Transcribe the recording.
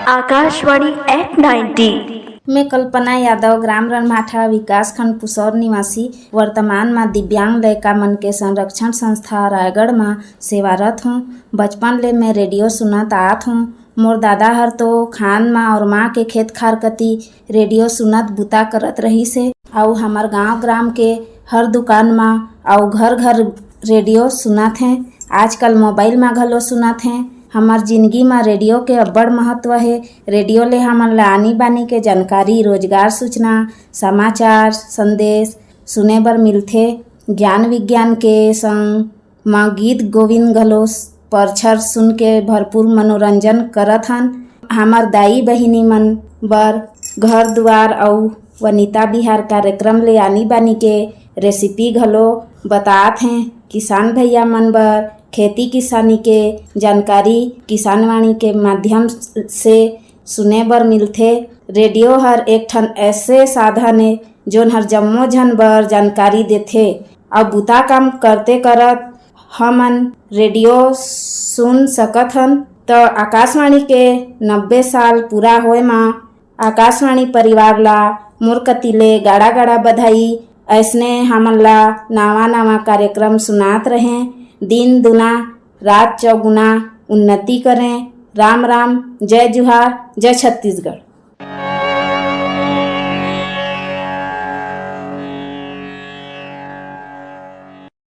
Akashvani F90। मैं कल्पना यादव, ग्राम रणभाठा, विकासखंड पुसौर निवासी, वर्तमान में दिव्यांग लड़का मन के संरक्षण संस्था रायगढ़ में सेवारत हूँ। बचपन ले मैं रेडियो सुनत आत हूँ। मोर दादा हर तो खान माँ और माँ के खेत खार कती रेडियो सुनत बुता करत रही से। और हमार गांव ग्राम के हर दुकान में और घर घर रेडियो सुनत हैं। आजकल मोबाइल में घलो सुनत हैं। हमार जिंदगी में रेडियो के अब्बड़ महत्व है। रेडियो ले हमन ला आनी बानी के जानकारी, रोजगार सूचना, समाचार, संदेश सुने बर मिलथे। ज्ञान विज्ञान के संग माँ गीत गोविंद घलो परछर सुन के भरपूर मनोरंजन करत हन। हमार दाई बहिनी मन बर घर दुआर और वनिता बिहार कार्यक्रम ले आनी बानी के रेसिपी घलो बतात हैं। किसान भैया मन बर खेती किसानी के जानकारी किसानवाणी के माध्यम से सुने बर मिलथे। रेडियो हर एक ठन ऐसे साधन है जोन हर जम्मो झन बर जानकारी देथे। और बुता काम करते करत हमन रेडियो सुन सकत हन। तो आकाशवाणी के 90 साल पूरा होए मां आकाशवाणी परिवार ला मोर कती ले गाड़ा गाड़ा बधाई। ऐसने हमन ला नावा नावा कार्यक्रम सुनात रहें। दिन दुना रात चौगुना उन्नति करें। राम राम, जय जुहार, जय छत्तीसगढ़।